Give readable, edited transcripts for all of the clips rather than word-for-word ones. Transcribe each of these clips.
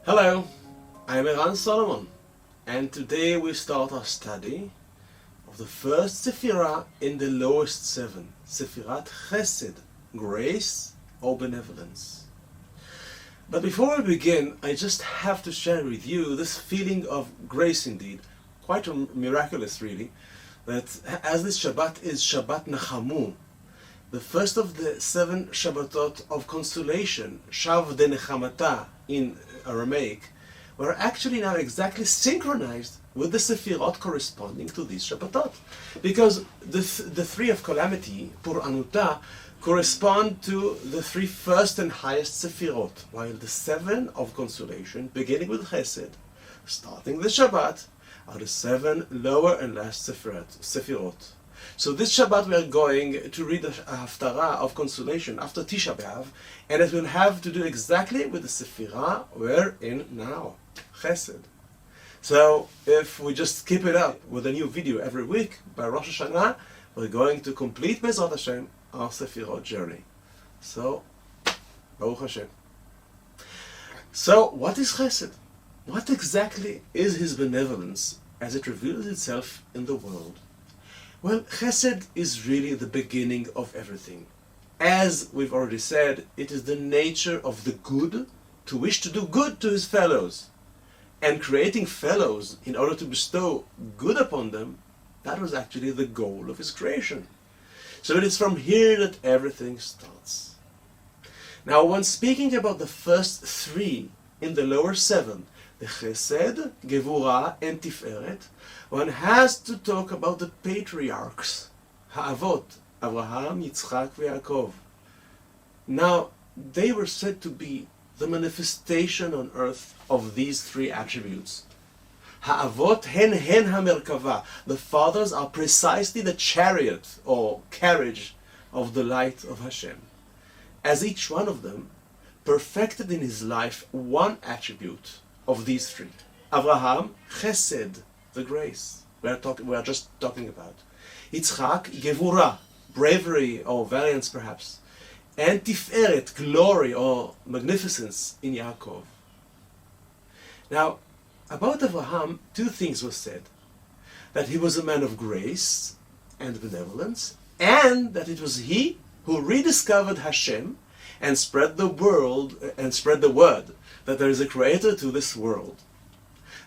Hello, I'm Eran Solomon, and today we start our study of the first Sefirat in the lowest seven, Sefirat Chesed, grace or benevolence. But before we begin, I just have to share with you this feeling of grace indeed, quite miraculous really, that as this Shabbat is Shabbat Nachamu, the first of the 7 Shabbatot of consolation, Shav de Nechamata in Aramaic, were actually now exactly synchronized with the Sefirot corresponding to these Shabbatot. Because the 3 of calamity, Pur Anuta, correspond to the 3 first and highest Sefirot, while the 7 of consolation, beginning with Chesed, starting the Shabbat, are the 7 lower and last Sefirot. So this Shabbat we are going to read the Haftarah of consolation after Tisha B'Av, and it will have to do exactly with the Sefirah we're in now, Chesed. So if we just keep it up with a new video every week, by Rosh Hashanah, we're going to complete Be'ezrat Hashem our Sefirot journey. So, Baruch Hashem. So what is Chesed? What exactly is His benevolence as it reveals itself in the world? Well, Chesed is really the beginning of everything. As we've already said, it is the nature of the good to wish to do good to his fellows. And creating fellows in order to bestow good upon them, that was actually the goal of his creation. So it is from here that everything starts. Now, when speaking about the first 3 in the lower 7, the Chesed, Gevurah, and Tiferet, one has to talk about the patriarchs, Ha'avot, Abraham, Yitzchak, Yaakov. Now, they were said to be the manifestation on earth of these 3 attributes. Ha'avot hen hamerkava. The fathers are precisely the chariot or carriage of the light of Hashem. As each one of them perfected in his life one attribute of these 3. Abraham, Chesed, the grace we are just talking about. Yitzchak, Gevurah, bravery or valiance perhaps. And Tiferet, glory or magnificence in Yaakov. Now, about Abraham, 2 things were said. That he was a man of grace and benevolence, and that it was he who rediscovered Hashem and spread the word that there is a creator to this world.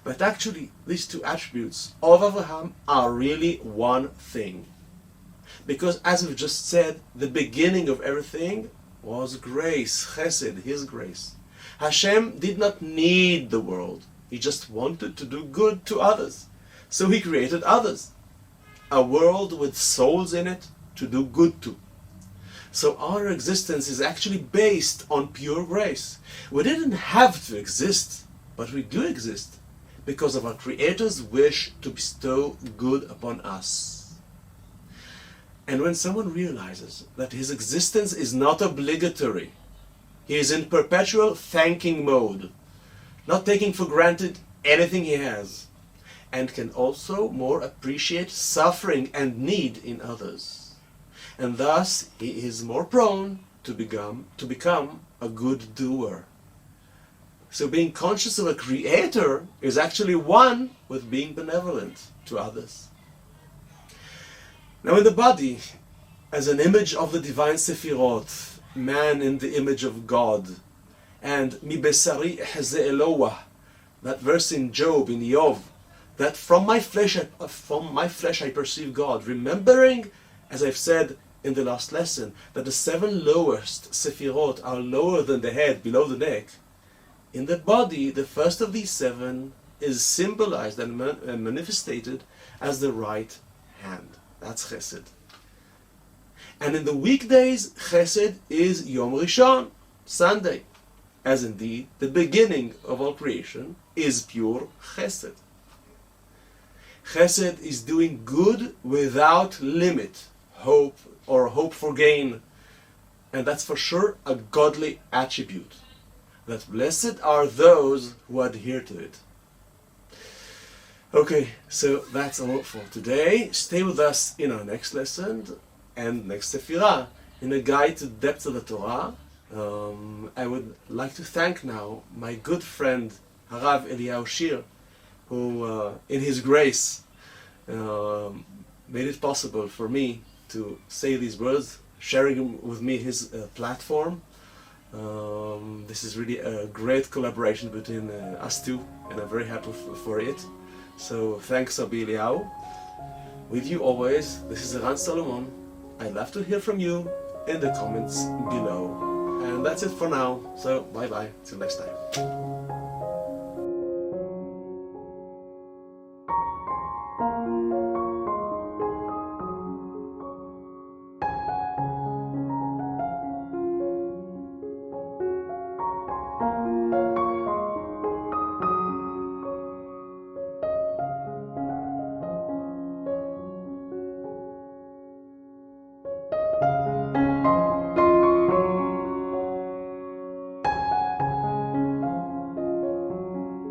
But actually, these 2 attributes of Abraham are really one thing. Because as we've just said, the beginning of everything was grace, Chesed, his grace. Hashem did not need the world. He just wanted to do good to others. So he created others. A world with souls in it to do good to. So our existence is actually based on pure grace. We didn't have to exist, but we do exist because of our Creator's wish to bestow good upon us. And when someone realizes that his existence is not obligatory, he is in perpetual thanking mode, not taking for granted anything he has, and can also more appreciate suffering and need in others. And thus he is more prone to become a good doer. So being conscious of a creator is actually one with being benevolent to others. Now in the body, as an image of the divine Sefirot, man in the image of God, and mi besari ehze Eloah, that verse in Job, in Yov, that from my flesh I perceive God, remembering, as I've said in the last lesson, that the 7 lowest Sefirot are lower than the head, below the neck. In the body, the first of these 7 is symbolized and manifested as the right hand. That's Chesed. And in the weekdays, Chesed is Yom Rishon, Sunday, as indeed the beginning of all creation is pure Chesed. Chesed is doing good without limit, hope for gain. And that's for sure a godly attribute. That blessed are those who adhere to it. Okay, so that's all for today. Stay with us in our next lesson and next Sefirah in a guide to the depths of the Torah. I would like to thank now my good friend Harav Eliyahu Shear, who in his grace made it possible for me to say these words, sharing with me his platform. This is really a great collaboration between us two, and I'm very happy for it. So thanks, Rabbi Eliyahu. With you always, this is Eran Solomon. I'd love to hear from you in the comments below. And that's it for now, so bye bye, till next time.